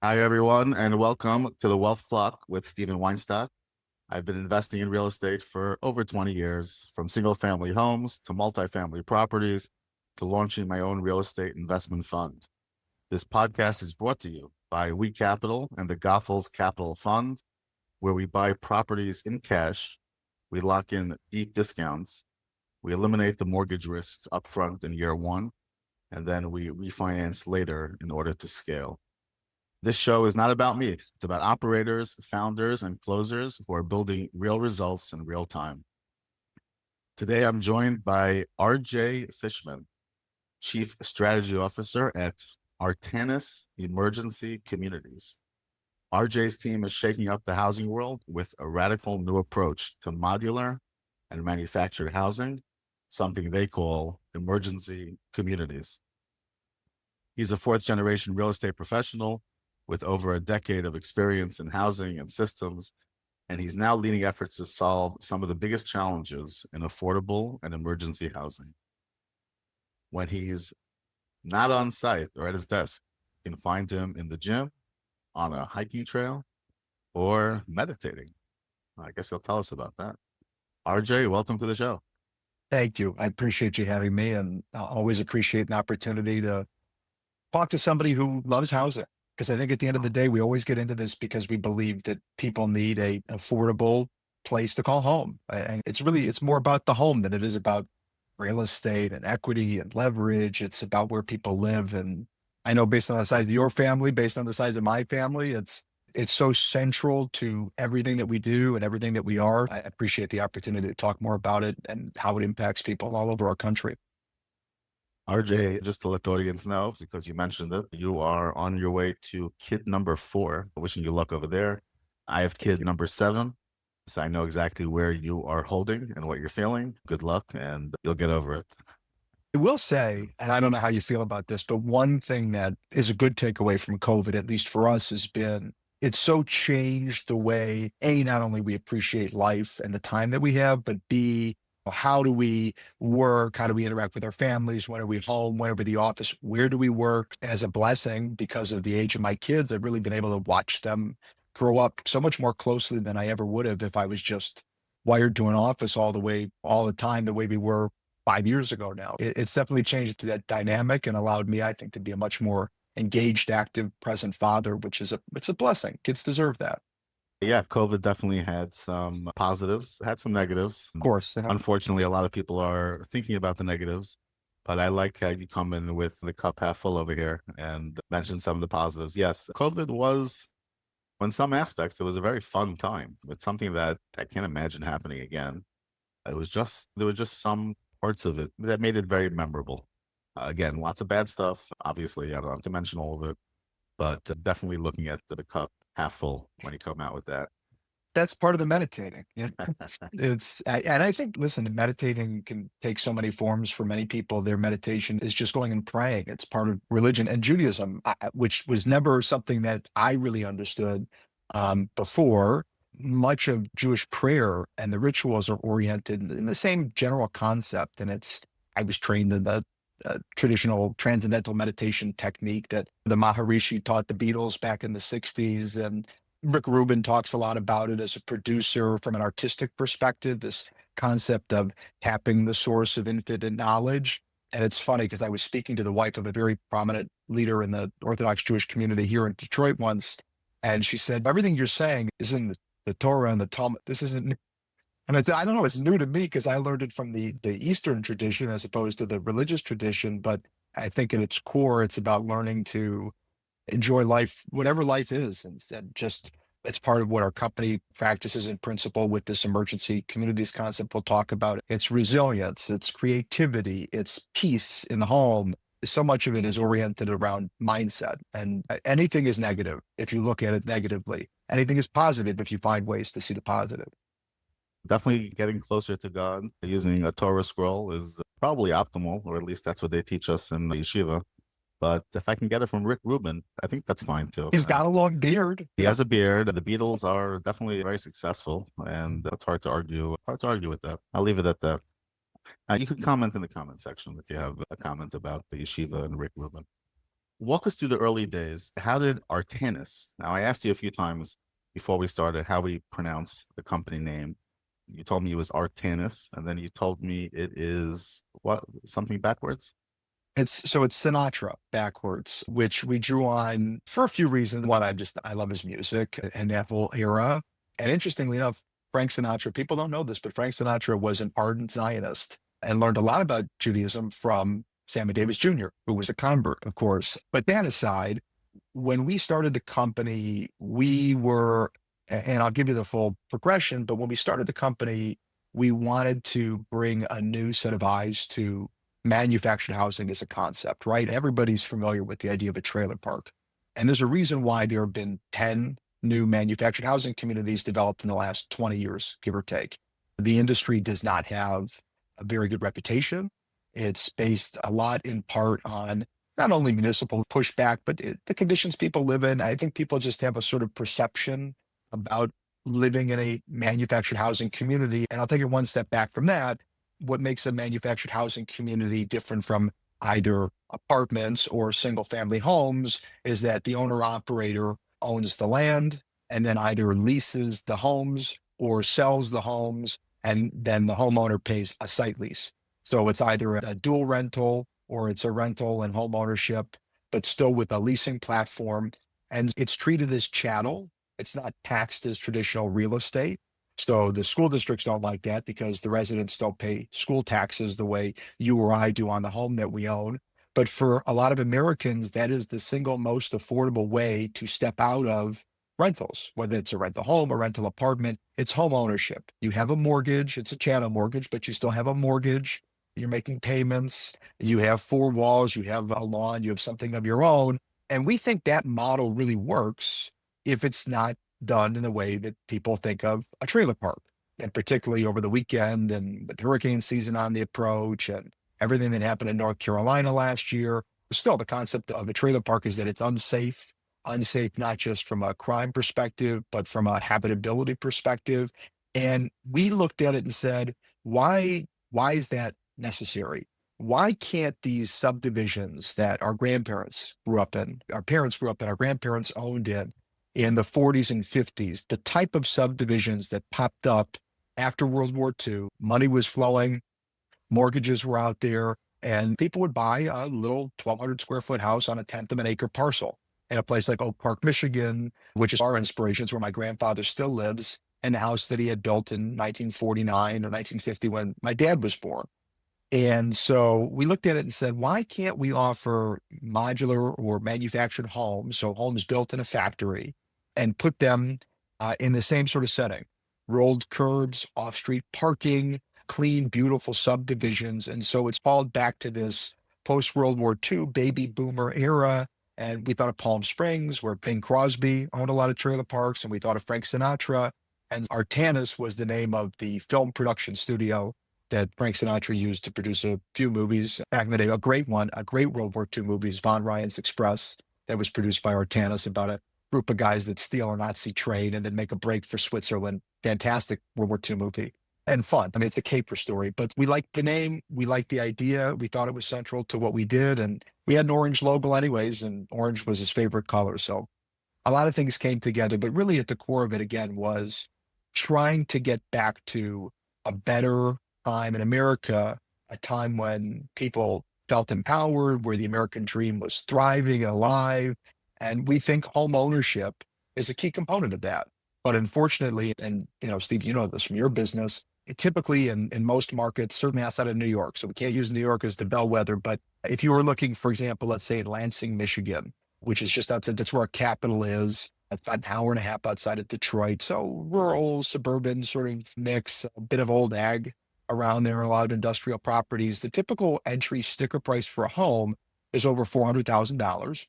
Hi, everyone, and welcome to the Wealth Clock with Stephen Weinstock. I've been investing in real estate for over 20 years, from single family homes to multifamily properties to launching my own real estate investment fund. This podcast is brought to you by We Capital and the Goethals Capital Fund, where we buy properties in cash, we lock in deep discounts, we eliminate the mortgage risks upfront in year one, and then we refinance later in order to scale. This show is not about me. It's about operators, founders, and closers who are building real results in real time. Today, I'm joined by RJ Fishman, Chief Strategy Officer at Artanis Emergency Communities. RJ's team is shaking up the housing world with a radical new approach to modular and manufactured housing, something they call emergency communities. He's a fourth generation real estate professional with over a decade of experience in housing and systems, and he's now leading efforts to solve some of the biggest challenges in affordable and emergency housing. When he's not on site or at his desk, you can find him in the gym, on a hiking trail, or meditating. I guess he'll tell us about that. RJ, welcome to the show. Thank you. I appreciate you having me, and I always appreciate an opportunity to talk to somebody who loves housing. Because I think at the end of the day, we always get into this because we believe that people need a affordable place to call home. And it's more about the home than it is about real estate and equity and leverage. It's about where people live. And I know based on the size of your family, based on the size of my family, it's so central to everything that we do and everything that we are. I appreciate the opportunity to talk more about it and how it impacts people all over our country. RJ, just to let the audience know, because you mentioned it, you are on your way to kid number 4. Wishing you luck over there. I have Thank kid you. number 7, so I know exactly where you are holding and what you're feeling. Good luck, and you'll get over it. I will say, and I don't know how you feel about this, but one thing that is a good takeaway from COVID, at least for us, has been it's so changed the way, A, not only we appreciate life and the time that we have, but B, how do we work? How do we interact with our families? When are we home? When are we at the office? Where do we work? As a blessing, because of the age of my kids, I've really been able to watch them grow up so much more closely than I ever would have if I was just wired to an office all the time, the way we were 5 years ago now. It's definitely changed that dynamic and allowed me, I think, to be a much more engaged, active, present father, which is it's a blessing. Kids deserve that. Yeah, COVID definitely had some positives, had some negatives. Of course. Unfortunately, a lot of people are thinking about the negatives, but I like how you come in with the cup half full over here and mention some of the positives. Yes, COVID was, in some aspects, it was a very fun time. It's something that I can't imagine happening again. There were just some parts of it that made it very memorable. Again, lots of bad stuff. Obviously, I don't have to mention all of it, but definitely looking at the cup half full when you come out with that. That's part of the meditating. Yeah. And I think, listen, meditating can take so many forms for many people. Their meditation is just going and praying. It's part of religion and Judaism, which was never something that I really understood before. Much of Jewish prayer and the rituals are oriented in the same general concept. And I was trained in the traditional transcendental meditation technique that the Maharishi taught the Beatles back in the 60s. And Rick Rubin talks a lot about it as a producer from an artistic perspective, this concept of tapping the source of infinite knowledge. And it's funny because I was speaking to the wife of a very prominent leader in the Orthodox Jewish community here in Detroit once, and she said, everything you're saying is in the Torah and the Talmud. This isn't new. And I don't know, it's new to me because I learned it from the Eastern tradition as opposed to the religious tradition. But I think at its core, it's about learning to enjoy life, whatever life is, and just it's part of what our company practices in principle with this emergency communities concept we'll talk about. It's resilience, it's creativity, it's peace in the home. So much of it is oriented around mindset, and anything is negative if you look at it negatively. Anything is positive if you find ways to see the positive. Definitely getting closer to God using a Torah scroll is probably optimal, or at least that's what they teach us in the yeshiva. But if I can get it from Rick Rubin, I think that's fine too. He's got a long beard. He Yeah. has a beard. The Beatles are definitely very successful, and it's hard to argue. Hard to argue with that. I'll leave it at that. You can comment in the comment section if you have a comment about the yeshiva and Rick Rubin. walk us through the early days. How did Artanis? Now, I asked you a few times before we started how we pronounce the company name. You told me it was Artanis, and then you told me it is what, something backwards? It's Sinatra backwards, which we drew on for a few reasons. One, I love his music and that whole era. And interestingly enough, Frank Sinatra, people don't know this, but Frank Sinatra was an ardent Zionist and learned a lot about Judaism from Sammy Davis Jr., who was a convert, of course. But that aside, when we started the company, we were, and I'll give you the full progression, but when we started the company, we wanted to bring a new set of eyes to manufactured housing as a concept, right? Everybody's familiar with the idea of a trailer park. And there's a reason why there have been 10 new manufactured housing communities developed in the last 20 years, give or take. The industry does not have a very good reputation. It's based a lot in part on not only municipal pushback, but the conditions people live in. I think people just have a sort of perception about living in a manufactured housing community. And I'll take it one step back from that. What makes a manufactured housing community different from either apartments or single family homes is that the owner operator owns the land and then either leases the homes or sells the homes, and then the homeowner pays a site lease. So it's either a dual rental or it's a rental and home ownership, but still with a leasing platform. And it's treated as chattel. It's not taxed as traditional real estate. So the school districts don't like that because the residents don't pay school taxes the way you or I do on the home that we own. But for a lot of Americans, that is the single most affordable way to step out of rentals, whether it's a rental home, a rental apartment, it's home ownership. You have a mortgage, it's a chattel mortgage, but you still have a mortgage. You're making payments. You have four walls, you have a lawn, you have something of your own. And we think that model really works if it's not done in the way that people think of a trailer park. And particularly over the weekend and with hurricane season on the approach and everything that happened in North Carolina last year. Still, the concept of a trailer park is that it's unsafe not just from a crime perspective, but from a habitability perspective. And we looked at it and said, why is that necessary? Why can't these subdivisions that our grandparents grew up in, our parents grew up in, our grandparents owned in the 40s and 50s, the type of subdivisions that popped up after World War II, money was flowing, mortgages were out there, and people would buy a little 1,200 square foot house on a tenth of an acre parcel in a place like Oak Park, Michigan, which is our inspirations, where my grandfather still lives, and the house that he had built in 1949 or 1950 when my dad was born. And so we looked at it and said, why can't we offer modular or manufactured homes, so homes built in a factory, and put them in the same sort of setting? Rolled curbs, off-street parking, clean, beautiful subdivisions. And so it's called back to this post-World War II baby boomer era. And we thought of Palm Springs, where Bing Crosby owned a lot of trailer parks, and we thought of Frank Sinatra. And Artanis was the name of the film production studio that Frank Sinatra used to produce a few movies back in the day. A great one, a great World War II movie is Von Ryan's Express, that was produced by Artanis, about a group of guys that steal a Nazi train and then make a break for Switzerland. Fantastic World War II movie and fun. I mean, it's a caper story, but we liked the name. We liked the idea. We thought it was central to what we did. And we had an orange logo anyways, and orange was his favorite color. So a lot of things came together, but really at the core of it, again, was trying to get back to a better time in America, a time when people felt empowered, where the American dream was thriving, alive. And we think home ownership is a key component of that. But unfortunately, and Steve, you know this from your business, typically in most markets, certainly outside of New York, so we can't use New York as the bellwether, but if you were looking, for example, let's say in Lansing, Michigan, which is just outside, that's where our capital is, about an hour and a half outside of Detroit. So rural, suburban sort of mix, a bit of old ag around there, a lot of industrial properties. The typical entry sticker price for a home is over $400,000.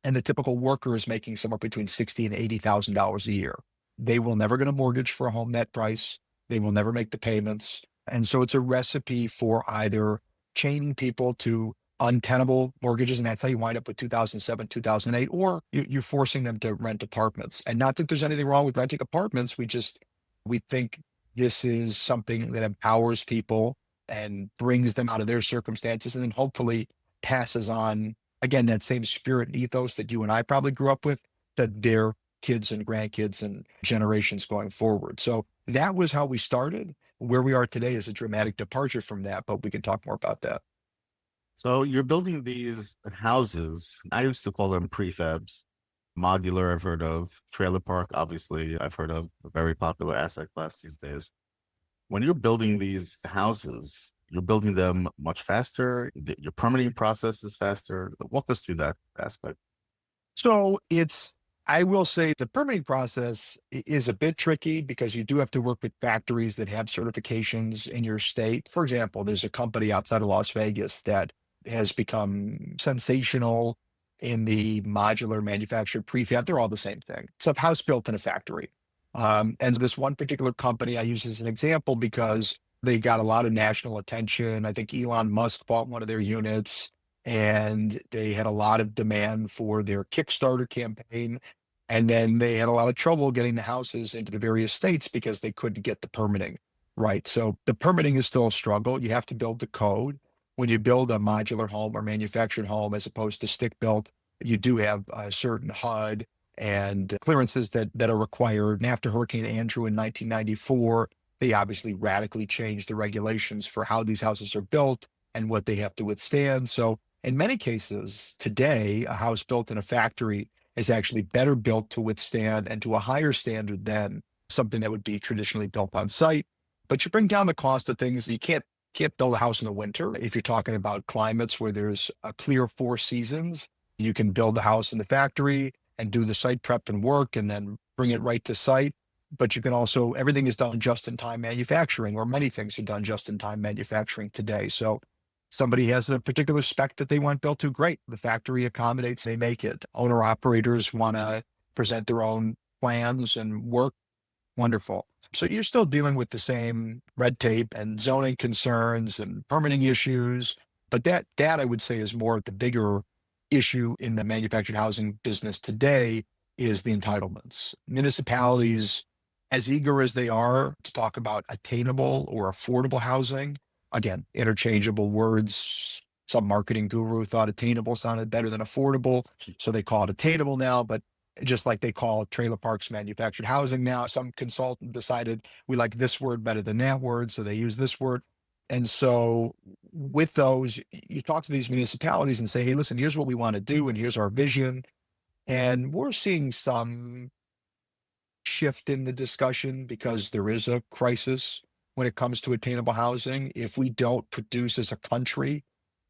And the typical worker is making somewhere between $60,000 and $80,000 a year. They will never get a mortgage for a home that price. They will never make the payments. And so it's a recipe for either chaining people to untenable mortgages, and that's how you wind up with 2007, 2008, or you're forcing them to rent apartments. And not that there's anything wrong with renting apartments. We think this is something that empowers people and brings them out of their circumstances, and then hopefully passes on again, that same spirit and ethos that you and I probably grew up with, that their kids and grandkids and generations going forward. So that was how we started. Where we are today is a dramatic departure from that, but we can talk more about that. So you're building these houses. I used to call them prefabs. Modular, I've heard of. Trailer park, obviously, I've heard of. A very popular asset class these days. When you're building these houses, you're building them much faster. Your permitting process is faster. Walk us through that aspect. So I will say the permitting process is a bit tricky because you do have to work with factories that have certifications in your state. For example, there's a company outside of Las Vegas that has become sensational in the modular manufactured prefab. They're all the same thing. It's a house built in a factory. And this one particular company I use as an example because they got a lot of national attention. I think Elon Musk bought one of their units and they had a lot of demand for their Kickstarter campaign. And then they had a lot of trouble getting the houses into the various states because they couldn't get the permitting right. So the permitting is still a struggle. You have to build the code. When you build a modular home or manufactured home as opposed to stick built, you do have a certain HUD and clearances that are required. And after Hurricane Andrew in 1994, they obviously radically changed the regulations for how these houses are built and what they have to withstand. So in many cases today, a house built in a factory is actually better built to withstand and to a higher standard than something that would be traditionally built on site. But you bring down the cost of things. You can't build a house in the winter. If you're talking about climates where there's a clear 4 seasons, you can build a house in the factory and do the site prep and work and then bring it right to site. But you can also, everything is done just in time manufacturing, or many things are done just in time manufacturing today. So somebody has a particular spec that they want built to, great. The factory accommodates, they make it. Owner operators want to present their own plans and work, wonderful. So you're still dealing with the same red tape and zoning concerns and permitting issues, but that I would say is more the bigger issue in the manufactured housing business today is the entitlements. Municipalities, as eager as they are to talk about attainable or affordable housing, again, interchangeable words. Some marketing guru thought attainable sounded better than affordable, so they call it attainable now. But just like they call trailer parks manufactured housing now, some consultant decided we like this word better than that word, so they use this word. And so with those, you talk to these municipalities and say, hey, listen, here's what we want to do, and here's our vision. And we're seeing some shift in the discussion because there is a crisis when it comes to attainable housing. If we don't produce as a country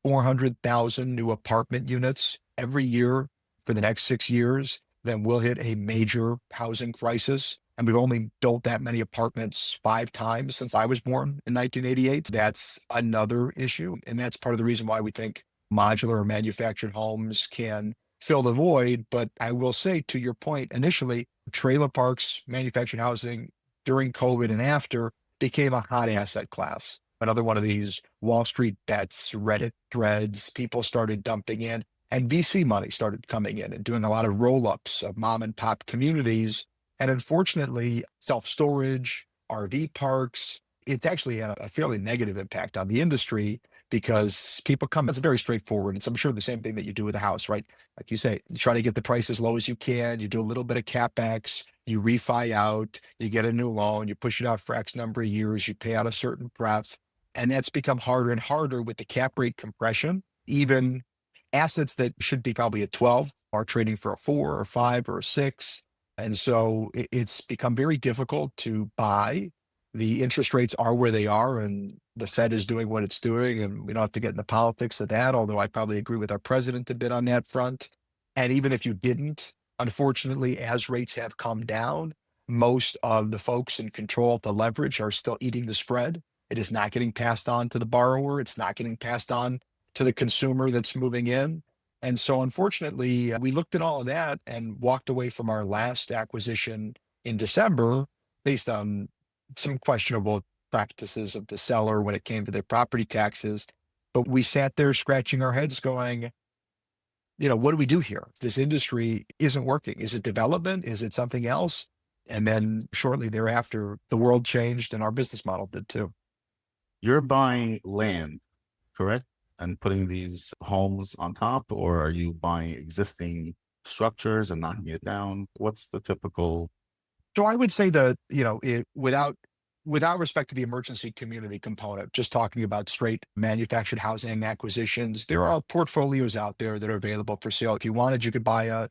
400,000 new apartment units every year for the next 6 years, then we'll hit a major housing crisis. And we've only built that many apartments 5 times since I was born in 1988. That's another issue. And that's part of the reason why we think modular or manufactured homes can fill the void. But I will say, to your point initially, trailer parks, manufactured housing during COVID and after became a hot asset class. Another one of these Wall Street bets, Reddit threads, people started dumping in, and VC money started coming in and doing a lot of roll ups of mom and pop communities. And unfortunately, self storage, RV parks, it's actually had a fairly negative impact on the industry because people come, it's very straightforward. It's, I'm sure, the same thing that you do with a house, right? Like you say, you try to get the price as low as you can. You do a little bit of CapEx, you refi out, you get a new loan, you push it out for X number of years, you pay out a certain breadth. And that's become harder and harder with the cap rate compression. Even assets that should be probably a 12 are trading for a 4 or 5 or a 6. And so it's become very difficult to buy. The interest rates are where they are, and the Fed is doing what it's doing. And we don't have to get into politics of that, although I probably agree with our president a bit on that front. And even if you didn't, unfortunately, as rates have come down, most of the folks in control of the leverage are still eating the spread. It is not getting passed on to the borrower. It's not getting passed on to the consumer that's moving in. And so, unfortunately, we looked at all of that and walked away from our last acquisition in December based on some questionable practices of the seller when it came to their property taxes. But we sat there scratching our heads going, what do we do here? This industry isn't working. Is it development? Is it something else? And then shortly thereafter, the world changed and our business model did too. You're buying land, correct? and putting these homes on top, or are you buying existing structures and knocking it down? What's the typical? So I would say that, without respect to the emergency community component, just talking about straight manufactured housing acquisitions, there are portfolios out there that are available for sale. If you wanted, you could buy a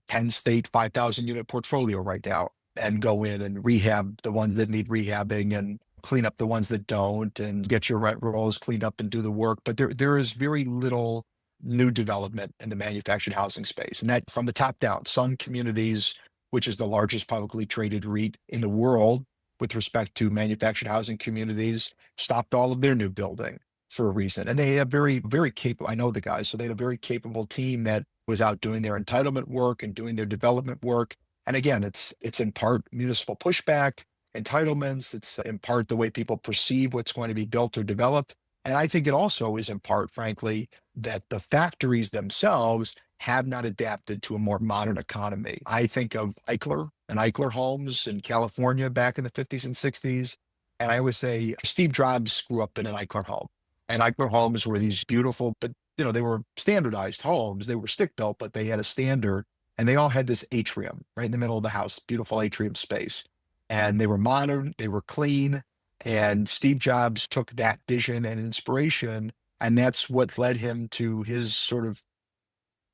10 state, 5,000 unit portfolio right now and go in and rehab the ones that need rehabbing and clean up the ones that don't and get your rent rolls cleaned up and do the work. But there is very little new development in the manufactured housing space. And that from the top down, Sun Communities, which is the largest publicly traded REIT in the world with respect to manufactured housing communities, stopped all of their new building for a reason. And they have very, very capable, I know the guys, so they had a very capable team that was out doing their entitlement work and doing their development work. And again, it's in part municipal pushback, entitlements, it's in part the way people perceive what's going to be built or developed. And I think it also is in part, frankly, that the factories themselves have not adapted to a more modern economy. I think of Eichler and Eichler Homes in California back in the 50s and 60s. And I always say Steve Jobs grew up in an Eichler home. And Eichler homes were these beautiful, but they were standardized homes. They were stick built, but they had a standard. And they all had this atrium right in the middle of the house, beautiful atrium space. And they were modern, they were clean. And Steve Jobs took that vision and inspiration, and that's what led him to his sort of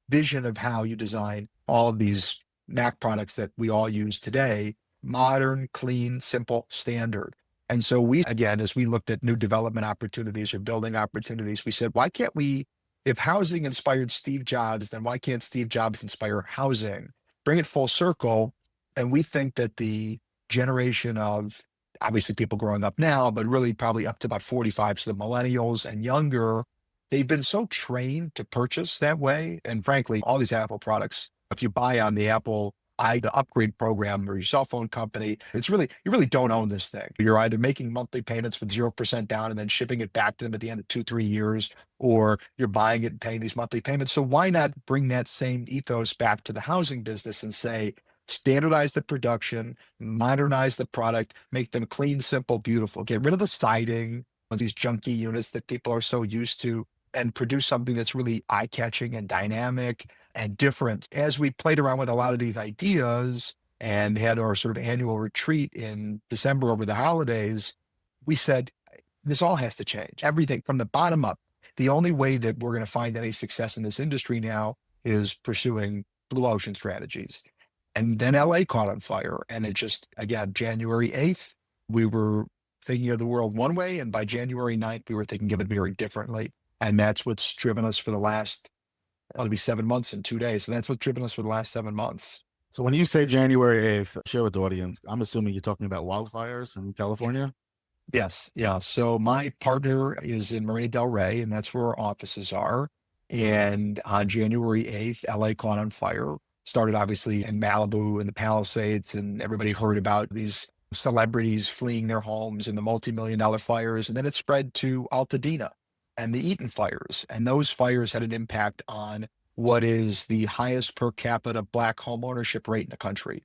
vision of how you design all of these Mac products that we all use today: modern, clean, simple, standard. And so we, again, as we looked at new development opportunities or building opportunities, we said, why can't we, if housing inspired Steve Jobs, then why can't Steve Jobs inspire housing? Bring it full circle. And we think that the generation of obviously people growing up now, but really probably up to about 45, so the millennials and younger, they've been so trained to purchase that way. And frankly, all these Apple products, if you buy on the the upgrade program or your cell phone company, it's really, you really don't own this thing. You're either making monthly payments with 0% down and then shipping it back to them at the end of 2, 3 years, or you're buying it and paying these monthly payments. So why not bring that same ethos back to the housing business and say, standardize the production, modernize the product, make them clean, simple, beautiful, get rid of the siding, these junky units that people are so used to, and produce something that's really eye-catching and dynamic and different. As we played around with a lot of these ideas and had our sort of annual retreat in December over the holidays, we said, this all has to change. Everything from the bottom up. The only way that we're going to find any success in this industry now is pursuing blue ocean strategies. And then LA caught on fire. And it just, again, January 8th, we were thinking of the world one way. And by January 9th, we were thinking of it very differently. And that's what's driven us for the last, it'll be 7 months in 2 days. And that's what's driven us for the last 7 months. So when you say January 8th, share with the audience, I'm assuming you're talking about wildfires in California? Yes. Yeah. So my partner is in Marina Del Rey, and that's where our offices are. And on January 8th, LA caught on fire. Started obviously in Malibu and the Palisades, and everybody heard about these celebrities fleeing their homes and the multi-million-dollar fires. And then it spread to Altadena and the Eaton fires. And those fires had an impact on what is the highest per capita Black home ownership rate in the country.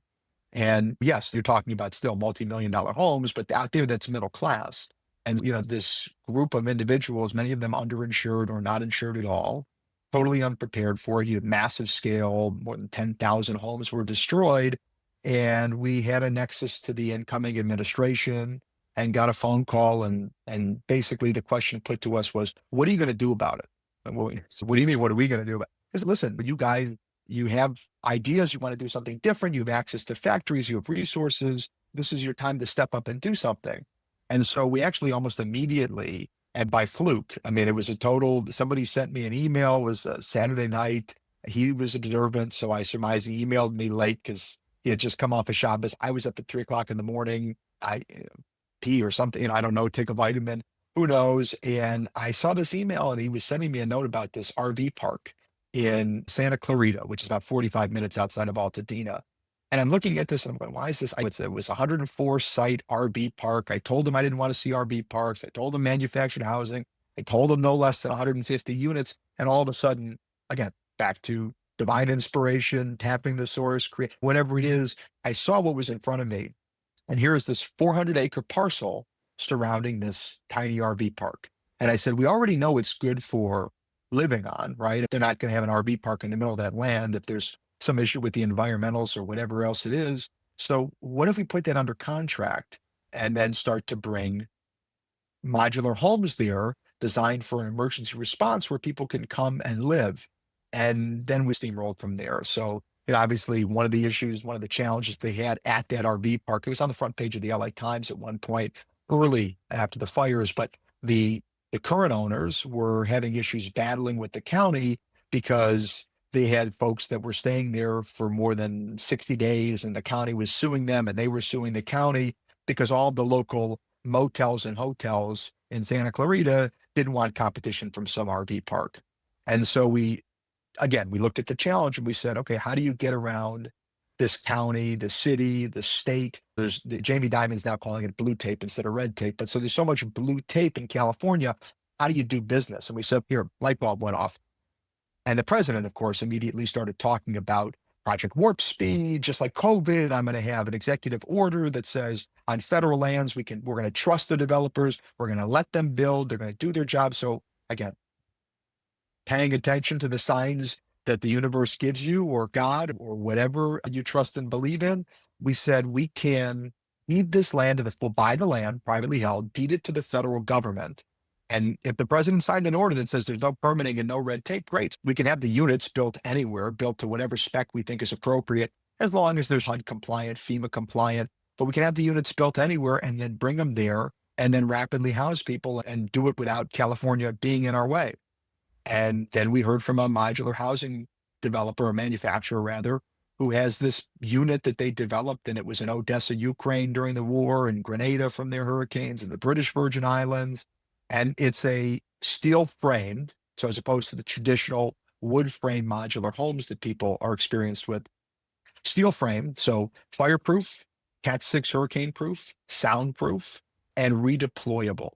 And yes, you're talking about still multi-million-dollar homes, but out there that's middle class. And this group of individuals, many of them underinsured or not insured at all, totally unprepared for it. You have massive scale, more than 10,000 homes were destroyed. And we had a nexus to the incoming administration and got a phone call. And basically the question put to us was, what are you going to do about it? And so what do you mean, what are we going to do about it? Because listen, you guys, you have ideas, you want to do something different, you have access to factories, you have resources. This is your time to step up and do something. And so we actually almost immediately, and by fluke, I mean, it was a total, somebody sent me an email, it was a Saturday night. He was observant, so I surmise he emailed me late because he had just come off of Shabbos. I was up at 3 o'clock in the morning. I pee or something, I don't know, take a vitamin, who knows? And I saw this email and he was sending me a note about this RV park in Santa Clarita, which is about 45 minutes outside of Altadena. And I'm looking at this and I'm going, why is this? It was a 104 site RV park. I told him I didn't want to see RV parks. I told him manufactured housing. I told him no less than 150 units. And all of a sudden, again, back to divine inspiration, tapping the source, create whatever it is. I saw what was in front of me. And here is this 400-acre parcel surrounding this tiny RV park. And I said, we already know it's good for living on, right? If they're not going to have an RV park in the middle of that land, if there's some issue with the environmentals or whatever else it is. So what if we put that under contract and then start to bring modular homes there designed for an emergency response where people can come and live. And then we steamrolled from there. So it obviously one of the issues, one of the challenges they had at that RV park, it was on the front page of the LA Times at one point early after the fires, but the current owners were having issues battling with the county because they had folks that were staying there for more than 60 days and the county was suing them and they were suing the county because all the local motels and hotels in Santa Clarita didn't want competition from some RV park. And so we looked at the challenge and we said, okay, how do you get around this county, the city, the state? Jamie Dimon's now calling it blue tape instead of red tape. But so there's so much blue tape in California. How do you do business? And we said, here, light bulb went off. And the president, of course, immediately started talking about Project Warp Speed, just like COVID. I'm going to have an executive order that says on federal lands, we're going to trust the developers. We're going to let them build. They're going to do their job. So again, paying attention to the signs that the universe gives you or God or whatever you trust and believe in. We said we can deed this land we'll buy the land privately held, deed it to the federal government. And if the president signed an order that says there's no permitting and no red tape, great. We can have the units built anywhere, built to whatever spec we think is appropriate, as long as there's HUD compliant, FEMA compliant. But we can have the units built anywhere and then bring them there and then rapidly house people and do it without California being in our way. And then we heard from a modular housing developer, or manufacturer rather, who has this unit that they developed, and it was in Odessa, Ukraine during the war, and Grenada from their hurricanes, and the British Virgin Islands. And it's a steel framed, so as opposed to the traditional wood frame modular homes that people are experienced with, steel framed, so fireproof, Cat 6 hurricane proof, soundproof, and redeployable.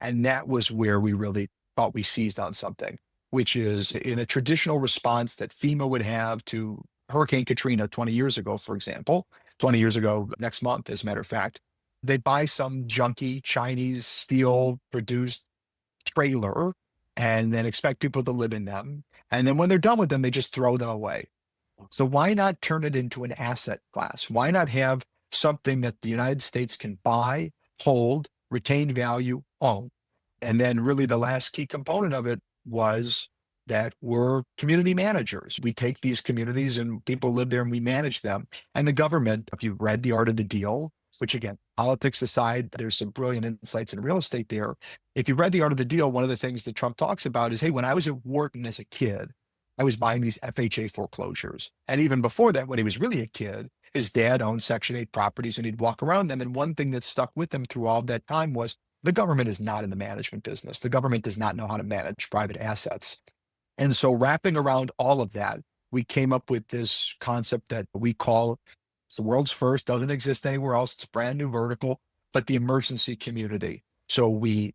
And that was where we really thought we seized on something, which is in a traditional response that FEMA would have to Hurricane Katrina 20 years ago, for example, 20 years ago, next month, as a matter of fact, they'd buy some junky Chinese steel produced trailer and then expect people to live in them. And then when they're done with them, they just throw them away. So why not turn it into an asset class? Why not have something that the United States can buy, hold, retain value, own? And then really the last key component of it was that we're community managers. We take these communities and people live there and we manage them. And the government, if you've read The Art of the Deal, which again, politics aside, there's some brilliant insights in real estate there. If you read The Art of the Deal, one of the things that Trump talks about is, hey, when I was at Wharton as a kid, I was buying these FHA foreclosures. And even before that, when he was really a kid, his dad owned Section 8 properties and he'd walk around them. And one thing that stuck with him through all that time was the government is not in the management business. The government does not know how to manage private assets. And so wrapping around all of that, we came up with this concept that we call, it's the world's first, doesn't exist anywhere else. It's a brand new vertical, but the emergency community. So we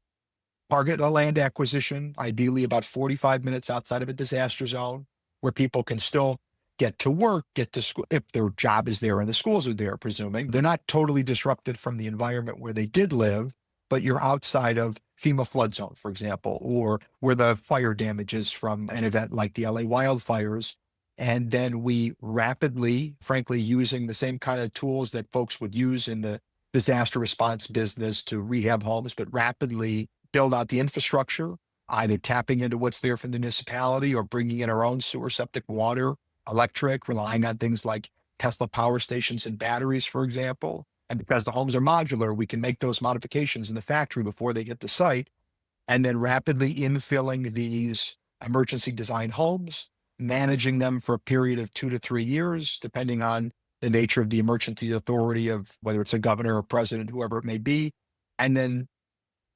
target a land acquisition, ideally about 45 minutes outside of a disaster zone, where people can still get to work, get to school, if their job is there and the schools are there, presuming. They're not totally disrupted from the environment where they did live, but you're outside of FEMA flood zone, for example, or where the fire damage is from an event like the LA wildfires. And then we rapidly, frankly, using the same kind of tools that folks would use in the disaster response business to rehab homes, but rapidly build out the infrastructure, either tapping into what's there from the municipality or bringing in our own sewer, septic, water, electric, relying on things like Tesla power stations and batteries, for example. And because the homes are modular, we can make those modifications in the factory before they hit the site, and then rapidly infilling these emergency design homes, managing them for a period of 2 to 3 years, depending on the nature of the emergency authority of whether it's a governor or president, whoever it may be. And then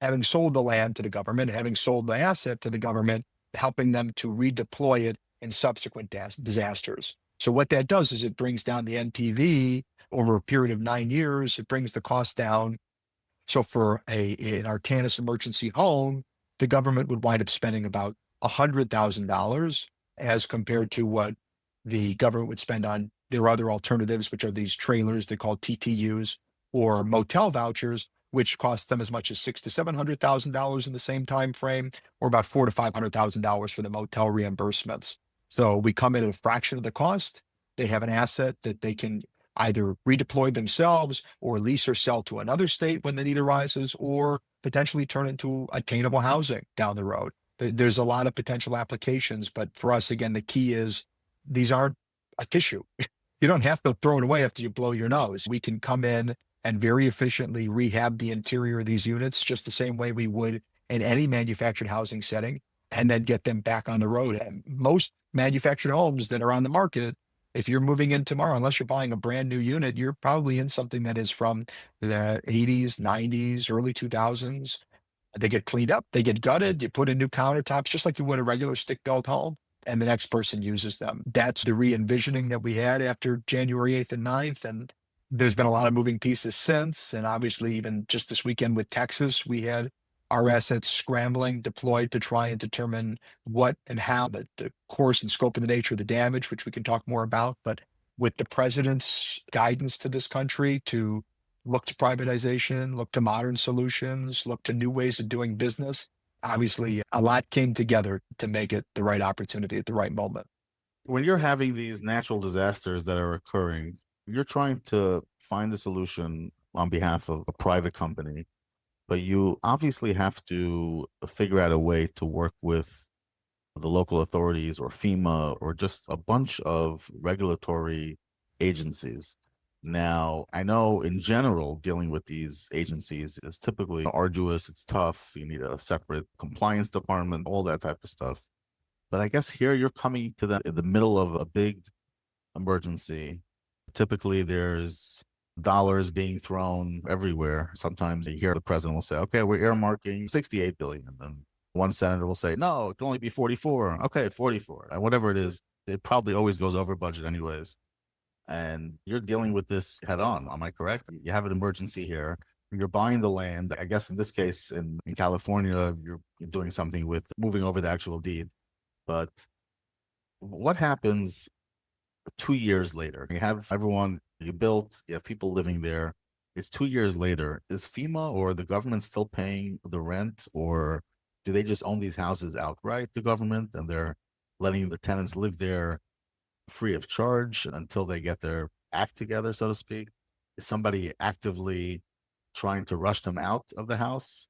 having sold the land to the government, having sold the asset to the government, helping them to redeploy it in subsequent disasters. So what that does is it brings down the NPV over a period of 9 years. It brings the cost down. So for an Artanis emergency home, the government would wind up spending about $100,000 as compared to what the government would spend on their other alternatives, which are these trailers they call TTUs or motel vouchers, which costs them as much as six to $700,000 in the same time frame, or about four to $500,000 for the motel reimbursements. So we come in at a fraction of the cost. They have an asset that they can either redeploy themselves or lease or sell to another state when the need arises, or potentially turn into attainable housing down the road. There's a lot of potential applications, but for us, again, the key is these aren't a tissue. You don't have to throw it away after you blow your nose. We can come in and very efficiently rehab the interior of these units just the same way we would in any manufactured housing setting, and then get them back on the road. And most manufactured homes that are on the market, if you're moving in tomorrow, unless you're buying a brand new unit, you're probably in something that is from the 80s, 90s, early 2000s. They get cleaned up, they get gutted, you put in new countertops, just like you would a regular stick-built home, and the next person uses them. That's the re-envisioning that we had after January 8th and 9th, and there's been a lot of moving pieces since, and obviously even just this weekend with Texas, we had our assets scrambling, deployed to try and determine what and how the course and scope and the nature of the damage, which we can talk more about. But with the president's guidance to this country to look to privatization, look to modern solutions, look to new ways of doing business, obviously a lot came together to make it the right opportunity at the right moment. When you're having these natural disasters that are occurring, you're trying to find a solution on behalf of a private company, but you obviously have to figure out a way to work with the local authorities or FEMA or just a bunch of regulatory agencies. Now, I know in general, dealing with these agencies is typically arduous, it's tough. You need a separate compliance department, all that type of stuff. But I guess here you're coming to that in the middle of a big emergency. Typically, there's dollars being thrown everywhere. Sometimes you hear the president will say, okay, we're earmarking 68 billion. And one senator will say, no, it can only be 44. Okay, 44. And whatever it is, it probably always goes over budget anyways. And you're dealing with this head on. Am I correct? You have an emergency here. You're buying the land. I guess in this case, in California, you're doing something with moving over the actual deed. But what happens 2 years later? You have everyone you built, you have people living there. It's 2 years later. Is FEMA or the government still paying the rent, or do they just own these houses outright, the government, and they're letting the tenants live there free of charge until they get their act together, so to speak? Is somebody actively trying to rush them out of the house?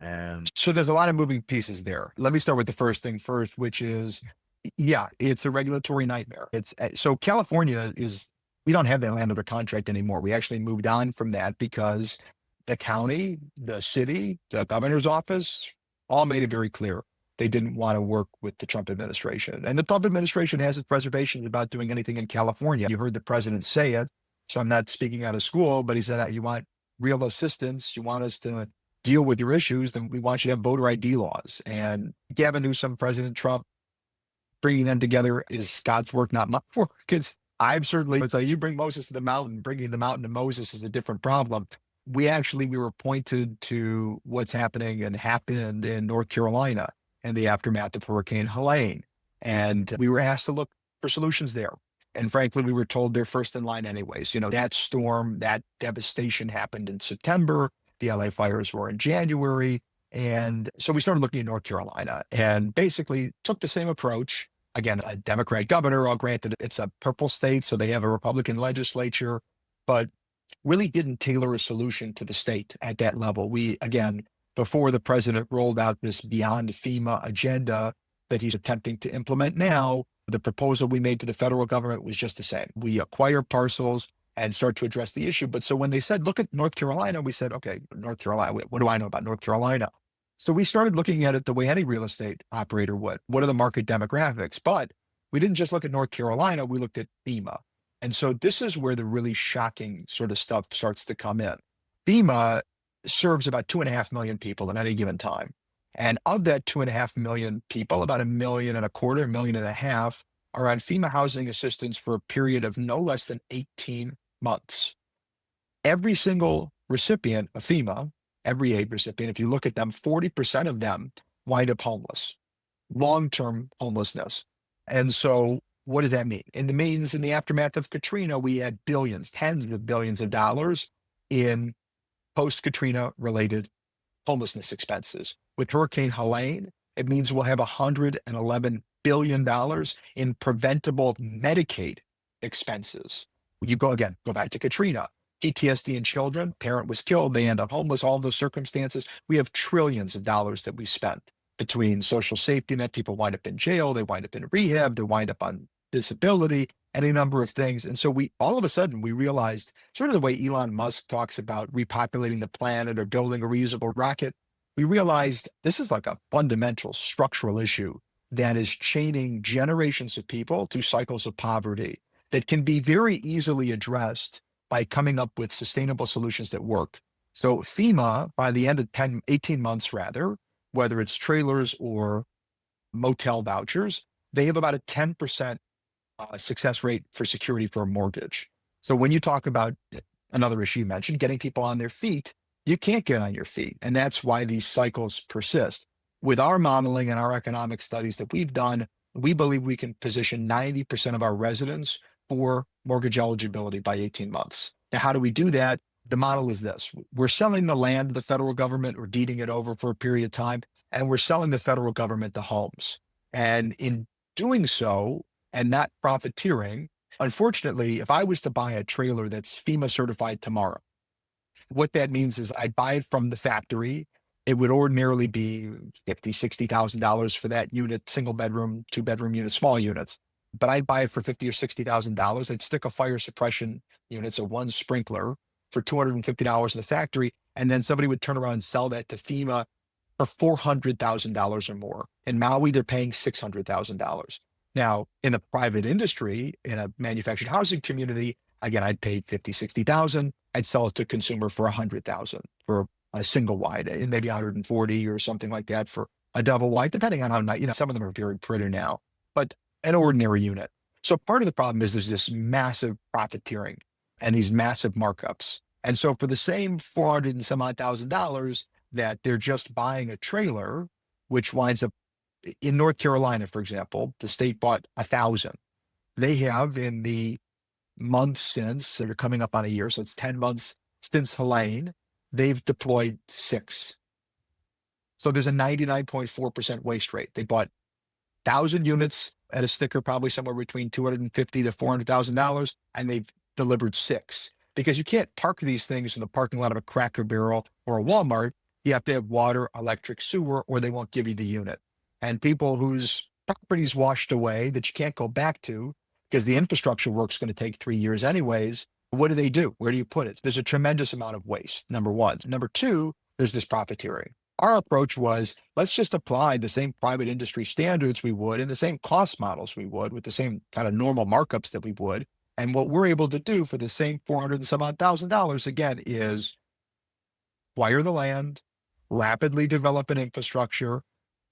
And So there's a lot of moving pieces there. Let me start with the first thing first, which is, yeah, it's a regulatory nightmare. So California is, we don't have that land under contract anymore. We actually moved on from that because the county, the city, the governor's office all made it very clear they didn't want to work with the Trump administration. And the Trump administration has its reservations about doing anything in California. You heard the president say it. So I'm not speaking out of school, but he said, you want real assistance, you want us to deal with your issues, then we want you to have voter ID laws. And Gavin Newsom, President Trump, bringing them together is God's work, not my work. Because I've certainly, it's like you bring Moses to the mountain, bringing the mountain to Moses is a different problem. We were pointed to what's happening and happened in North Carolina in the aftermath of Hurricane Helene. And we were asked to look for solutions there. And frankly, we were told they're first in line anyways. That storm, that devastation happened in September. The LA fires were in January. And so we started looking at North Carolina and basically took the same approach. Again, a Democrat governor, all granted it's a purple state, so they have a Republican legislature, but really didn't tailor a solution to the state at that level. We, again, before the president rolled out this beyond FEMA agenda that he's attempting to implement now, the proposal we made to the federal government was just the same. We acquire parcels and start to address the issue. But so when they said, look at North Carolina, we said, okay, North Carolina, what do I know about North Carolina? So we started looking at it the way any real estate operator would. What are the market demographics? But we didn't just look at North Carolina, we looked at FEMA. And so this is where the really shocking sort of stuff starts to come in. FEMA serves about 2.5 million people at any given time. And of that 2.5 million people, about 1.25 million, 1.5 million are on FEMA housing assistance for a period of no less than 18 months. Every single recipient of FEMA, every aid recipient, if you look at them, 40% of them wind up homeless, long-term homelessness. And so what does that mean? And it means in the aftermath of Katrina, we had billions, tens of billions of dollars in post-Katrina related homelessness expenses. With Hurricane Helene, it means we'll have $111 billion in preventable Medicaid expenses. You go again, go back to Katrina, PTSD in children, parent was killed, they end up homeless, all those circumstances. We have trillions of dollars that we spent between social safety net, people wind up in jail, they wind up in rehab, they wind up on disability, any number of things. And so we all of a sudden we realized sort of the way Elon Musk talks about repopulating the planet or building a reusable rocket. We realized this is like a fundamental structural issue that is chaining generations of people to cycles of poverty that can be very easily addressed by coming up with sustainable solutions that work. So FEMA, by the end of 18 months rather, whether it's trailers or motel vouchers, they have about a 10% success rate for security for a mortgage. So when you talk about another issue you mentioned, getting people on their feet, you can't get on your feet. And that's why these cycles persist. With our modeling and our economic studies that we've done, we believe we can position 90% of our residents for mortgage eligibility by 18 months. Now, how do we do that? The model is this. We're selling the land to the federal government or deeding it over for a period of time, and we're selling the federal government the homes. And in doing so and not profiteering, unfortunately, if I was to buy a trailer that's FEMA certified tomorrow, what that means is I'd buy it from the factory. It would ordinarily be $50,000, $60,000 for that unit, single bedroom, two bedroom unit, small units. But I'd buy it for $50,000 or $60,000. I'd stick a fire suppression unit, so one sprinkler, for $250 in the factory, and then somebody would turn around and sell that to FEMA for $400,000 or more. In Maui, they're paying $600,000. Now, in the private industry, in a manufactured housing community, again, I'd pay 50, 60,000. I'd sell it to consumer for 100,000 for a single wide, and maybe 140 or something like that for a double wide, depending on how nice, some of them are very pretty now, but an ordinary unit. So part of the problem is there's this massive profiteering and these massive markups. And so for the same 400 and some odd $1,000 that they're just buying a trailer, which winds up in North Carolina, for example, the state bought 1,000. They have in the months since, they're coming up on a year, so it's 10 months since Helene, they've deployed 6. So there's a 99.4% waste rate. They bought 1,000 units at a sticker, probably somewhere between $250,000 to $400,000, and they've delivered 6. Because you can't park these things in the parking lot of a Cracker Barrel or a Walmart. You have to have water, electric, sewer, or they won't give you the unit. And people whose property's washed away that you can't go back to because the infrastructure work's going to take 3 years anyways, what do? Where do you put it? There's a tremendous amount of waste, number one. Number two, there's this profiteering. Our approach was, let's just apply the same private industry standards we would and the same cost models we would with the same kind of normal markups that we would. And what we're able to do for the same 400 and some odd $1,000 again is wire the land, rapidly develop an infrastructure,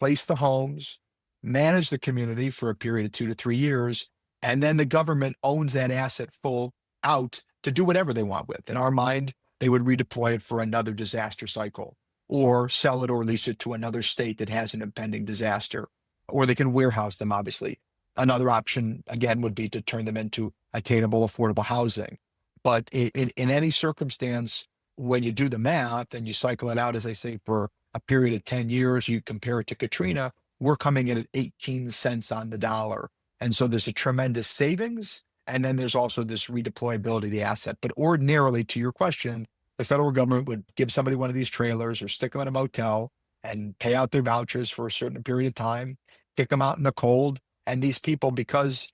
place the homes, manage the community for a period of 2 to 3 years, and then the government owns that asset full out to do whatever they want with. In our mind, they would redeploy it for another disaster cycle, or sell it or lease it to another state that has an impending disaster, or they can warehouse them, obviously. Another option, again, would be to turn them into attainable, affordable housing. But in any circumstance, when you do the math and you cycle it out, as I say, for a period of 10 years, you compare it to Katrina, we're coming in at 18 cents on the dollar. And so there's a tremendous savings. And then there's also this redeployability of the asset. But ordinarily, to your question, the federal government would give somebody one of these trailers or stick them in a motel and pay out their vouchers for a certain period of time, kick them out in the cold. And these people, because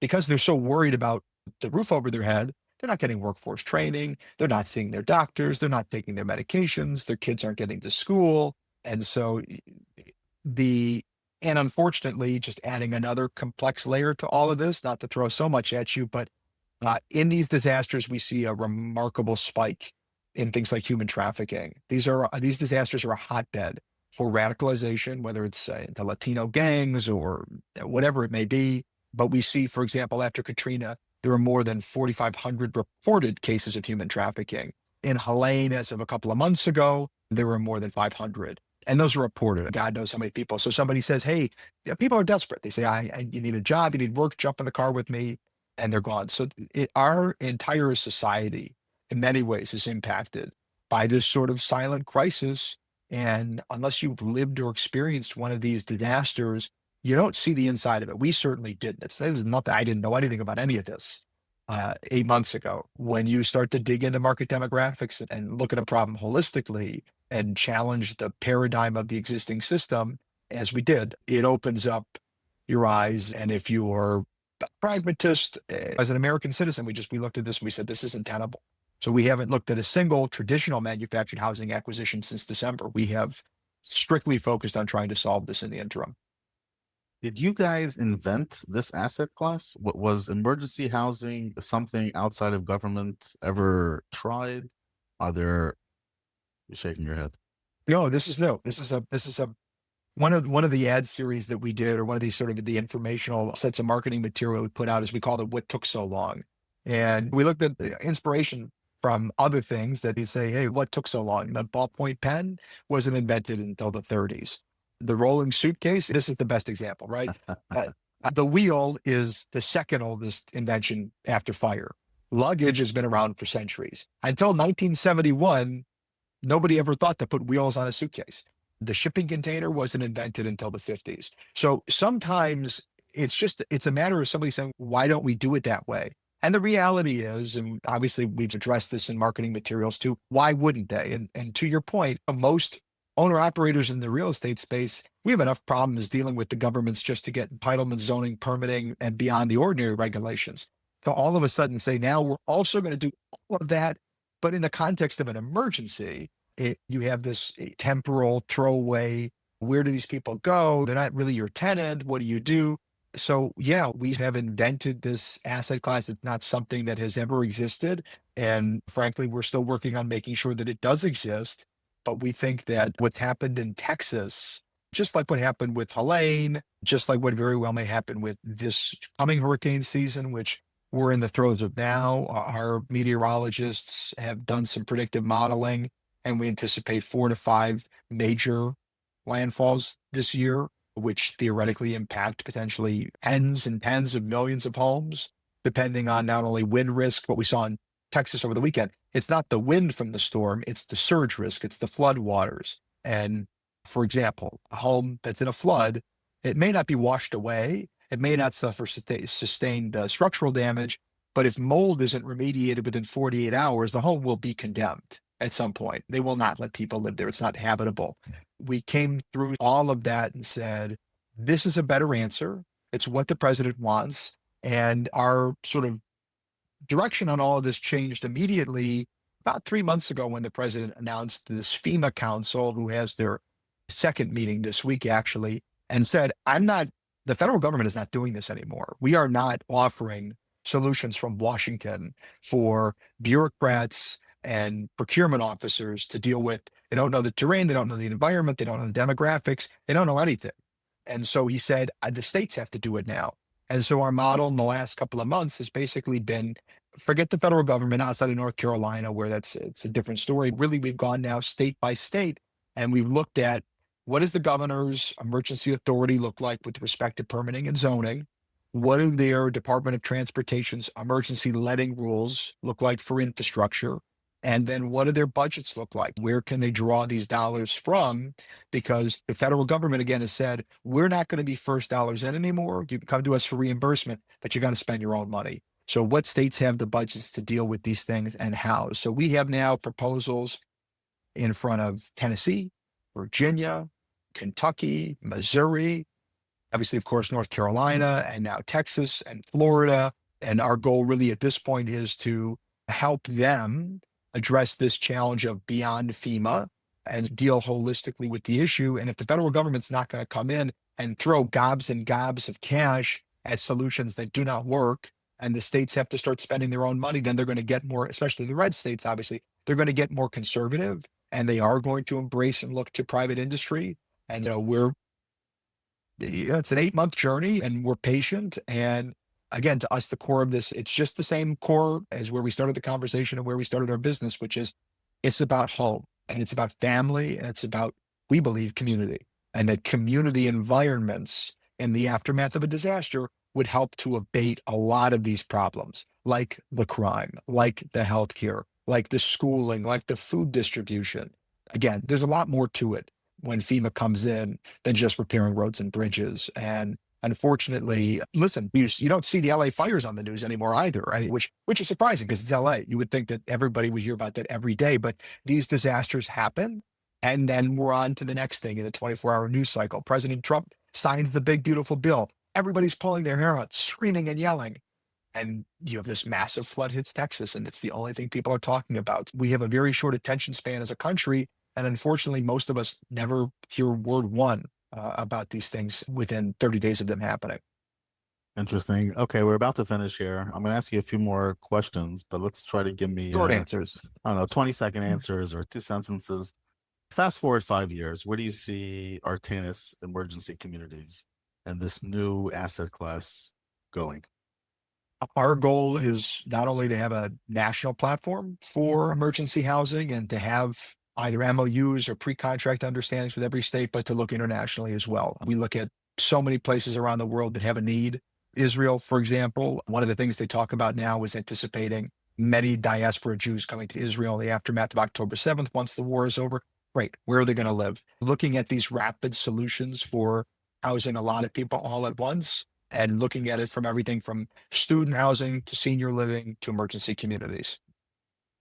they're so worried about the roof over their head, they're not getting workforce training. They're not seeing their doctors. They're not taking their medications. Their kids aren't getting to school. And so and unfortunately, just adding another complex layer to all of this, not to throw so much at you, but in these disasters, we see a remarkable spike in things like human trafficking. These disasters are a hotbed for radicalization, whether it's the Latino gangs or whatever it may be. But we see, for example, after Katrina, there are more than 4,500 reported cases of human trafficking. In Helene, as of a couple of months ago, there were more than 500. And those are reported. God knows how many people. So somebody says, hey, people are desperate. They say, you need a job, you need work, jump in the car with me, and they're gone. So our entire society, in many ways, is impacted by this sort of silent crisis. And unless you've lived or experienced one of these disasters, you don't see the inside of it. We certainly didn't. It's nothing. I didn't know anything about any of this 8 months ago. When you start to dig into market demographics and look at a problem holistically and challenge the paradigm of the existing system, as we did, it opens up your eyes. And if you are a pragmatist, as an American citizen, we looked at this and we said, this isn't tenable. So we haven't looked at a single traditional manufactured housing acquisition since December. We have strictly focused on trying to solve this in the interim. Did you guys invent this asset class? What was emergency housing something outside of government ever tried? Are there You're shaking your head. No, this is no. This is a one of the ad series that we did, or one of these sort of the informational sets of marketing material we put out, as we called it, "What Took So Long?" And we looked at the inspiration from other things that you say, hey, what took so long? The ballpoint pen wasn't invented until the 30s. The rolling suitcase, this is the best example, right? Uh, the wheel is the second oldest invention after fire. Luggage has been around for centuries. Until 1971, nobody ever thought to put wheels on a suitcase. The shipping container wasn't invented until the 50s. So sometimes it's a matter of somebody saying, why don't we do it that way? And the reality is, and obviously we've addressed this in marketing materials too, why wouldn't they? And to your point, most owner operators in the real estate space, we have enough problems dealing with the governments just to get entitlement, zoning, permitting, and beyond the ordinary regulations. So all of a sudden say, now we're also going to do all of that, but in the context of an emergency, you have this temporal throwaway. Where do these people go? They're not really your tenant. What do you do? So yeah, we have invented this asset class. It's not something that has ever existed. And frankly, we're still working on making sure that it does exist. But we think that what's happened in Texas, just like what happened with Helene, just like what very well may happen with this coming hurricane season, which we're in the throes of now. Our meteorologists have done some predictive modeling, and we anticipate 4 to 5 major landfalls this year, which theoretically impact potentially tens and tens of millions of homes, depending on not only wind risk, what we saw in Texas over the weekend. It's not the wind from the storm, it's the surge risk, it's the flood waters. And for example, a home that's in a flood, it may not be washed away, it may not suffer sustained structural damage, but if mold isn't remediated within 48 hours, the home will be condemned at some point. They will not let people live there. It's not habitable. We came through all of that and said, this is a better answer. It's what the president wants. And our sort of direction on all of this changed immediately about 3 months ago, when the president announced this FEMA council, who has their second meeting this week, actually, and said, the federal government is not doing this anymore. We are not offering solutions from Washington for bureaucrats and procurement officers to deal with. They don't know the terrain, they don't know the environment, they don't know the demographics, they don't know anything. And so he said, the states have to do it now. And so our model in the last couple of months has basically been, forget the federal government outside of North Carolina, where it's a different story. Really, we've gone now state by state, and we've looked at, what does the governor's emergency authority look like with respect to permitting and zoning? What do their Department of Transportation's emergency letting rules look like for infrastructure? And then what do their budgets look like? Where can they draw these dollars from? Because the federal government, again, has said, we're not going to be first dollars in anymore. You can come to us for reimbursement, but you got to spend your own money. So what states have the budgets to deal with these things, and how? So we have now proposals in front of Tennessee, Virginia, Kentucky, Missouri, obviously, of course, North Carolina, and now Texas and Florida. And our goal really at this point is to help them address this challenge of beyond FEMA and deal holistically with the issue. And if the federal government's not going to come in and throw gobs and gobs of cash at solutions that do not work, and the states have to start spending their own money, then they're going to get more, especially the red states, obviously, they're going to get more conservative, and they are going to embrace and look to private industry. And it's an 8-month journey, and we're patient. And again, to us, the core of this, it's just the same core as where we started the conversation and where we started our business, which is, it's about home, and it's about family, and it's about, we believe, community, and that community environments in the aftermath of a disaster would help to abate a lot of these problems, like the crime, like the healthcare, like the schooling, like the food distribution. Again, there's a lot more to it when FEMA comes in than just repairing roads and bridges. And unfortunately, listen, you don't see the LA fires on the news anymore either, right? Which is surprising because it's LA. You would think that everybody would hear about that every day, but these disasters happen. And then we're on to the next thing in the 24-hour news cycle. President Trump signs the big, beautiful bill. Everybody's pulling their hair out, screaming and yelling. And you have this massive flood hits Texas, and it's the only thing people are talking about. We have a very short attention span as a country. And unfortunately, most of us never hear word one about these things within 30 days of them happening. Interesting. Okay, we're about to finish here. I'm going to ask you a few more questions, but let's try to give me, Short answers. I don't know, 20-second answers or two sentences. Fast forward 5 years, where do you see Artanis emergency communities and this new asset class going? Our goal is not only to have a national platform for emergency housing and to have either MOUs or pre-contract understandings with every state, but to look internationally as well. We look at so many places around the world that have a need. Israel, for example, one of the things they talk about now is anticipating many diaspora Jews coming to Israel in the aftermath of October 7th, once the war is over. Great. Where are they going to live? Looking at these rapid solutions for housing a lot of people all at once and looking at it from everything from student housing to senior living to emergency communities.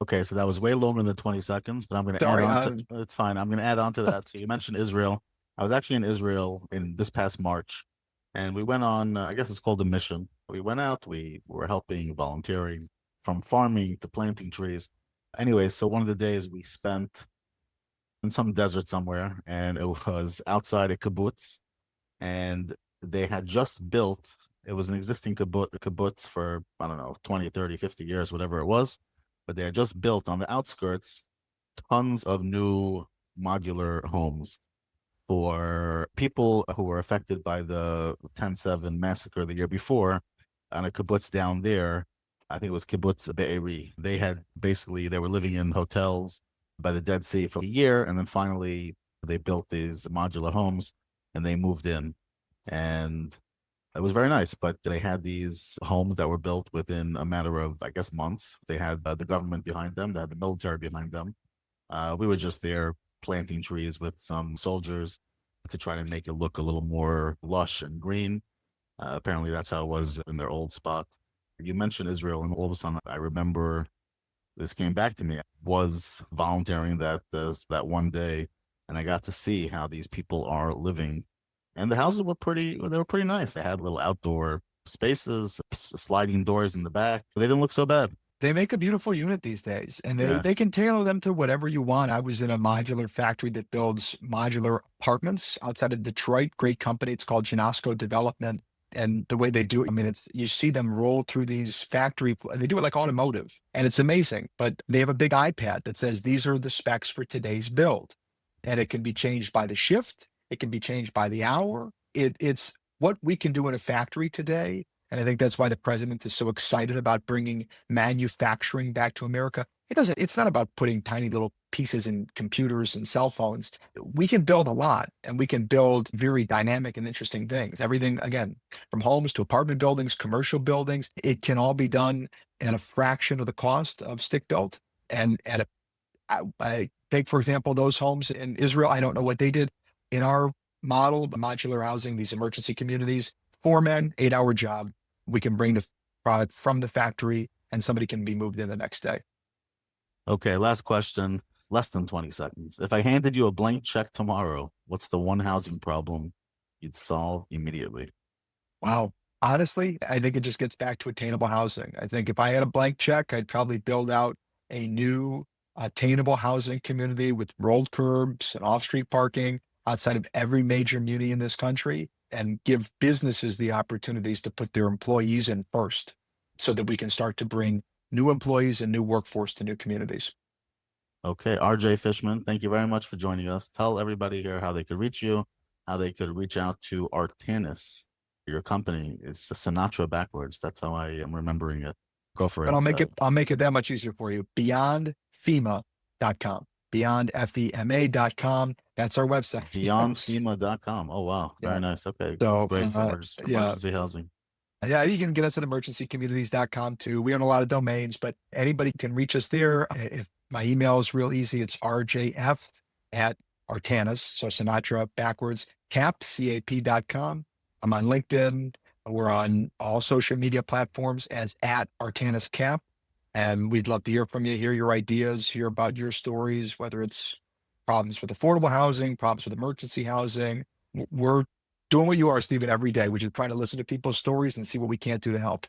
Okay, so that was way longer than 20 seconds, but I'm going to add Sorry, on to it's fine. I'm going to add on to that. So you mentioned Israel. I was actually in Israel in this past March, and we went on, I guess it's called a mission. We went out, we were helping, volunteering from farming to planting trees. Anyways, so one of the days we spent in some desert somewhere, and it was outside a kibbutz, and they had just built, it was an existing kibbutz for, I don't know, 20, 30, 50 years, whatever it was. But they had just built on the outskirts tons of new modular homes for people who were affected by the 10/7 massacre the year before on a kibbutz down there. I think it was kibbutz Be'eri. They had basically, they were living in hotels by the Dead Sea for a year. And then finally they built these modular homes and they moved in. And it was very nice, but they had these homes that were built within a matter of, I guess, months. They had the government behind them. They had the military behind them. We were just there planting trees with some soldiers to try to make it look a little more lush and green. Apparently, that's how it was in their old spot. You mentioned Israel, and all of a sudden, I remember this came back to me. I was volunteering that one day, and I got to see how these people are living. And the houses were they were pretty nice. They had little outdoor spaces, sliding doors in the back. They didn't look so bad. They make a beautiful unit these days, and Yeah. they can tailor them to whatever you want. I was in a modular factory that builds modular apartments outside of Detroit. Great company. It's called Janasco Development. And the way they do it, I mean, it's you see them roll through these they do it like automotive, and it's amazing. But they have a big iPad that says these are the specs for today's build, and it can be changed by the shift. It can be changed by the hour. It's what we can do in a factory today. And I think that's why the president is so excited about bringing manufacturing back to America. It's not about putting tiny little pieces in computers and cell phones. We can build a lot and we can build very dynamic and interesting things. Everything, again, from homes to apartment buildings, commercial buildings, it can all be done at a fraction of the cost of stick built. And I take, for example, those homes in Israel. I don't know what they did in our model, modular housing, these emergency communities, 4 men, 8-hour job. We can bring the product from the factory and somebody can be moved in the next day. Okay, last question, less than 20 seconds. If I handed you a blank check tomorrow, what's the one housing problem you'd solve immediately? Wow. Honestly, I think it just gets back to attainable housing. I think if I had a blank check, I'd probably build out a new attainable housing community with rolled curbs and off-street parking outside of every major muni in this country and give businesses the opportunities to put their employees in first so that we can start to bring new employees and new workforce to new communities. Okay, RJ Fishman, thank you very much for joining us. Tell everybody here how they could reach you, how they could reach out to Artanis, your company. It's Sinatra backwards. That's how I am remembering it. Go for it. But I'll make it that much easier for you. BeyondFEMA.com. BeyondFEMA.com. That's our website. BeyondFEMA.com. Oh, wow. Very Yeah. nice. Okay. So, Great for emergency housing. Yeah, you can get us at emergencycommunities.com too. We own a lot of domains, but anybody can reach us there. If my email is real easy, it's rjf at Artanis, so Sinatra backwards, cap.com. I'm on LinkedIn. We're on all social media platforms as at Artanis Cap. And we'd love to hear from you, hear your ideas, hear about your stories, whether it's problems with affordable housing, problems with emergency housing. We're doing what you are, Stephen, every day, which is trying to listen to people's stories and see what we can't do to help.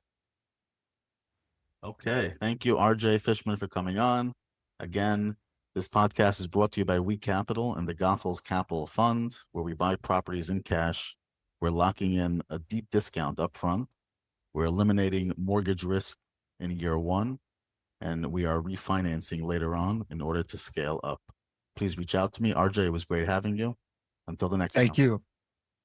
Okay. Thank you, RJ Fishman, for coming on. Again, this podcast is brought to you by We Capital and the Goethals Capital Fund, where we buy properties in cash. We're locking in a deep discount upfront. We're eliminating mortgage risk in year one, and we are refinancing later on in order to scale up. Please reach out to me. RJ, it was great having you. Until the next time. Thank you.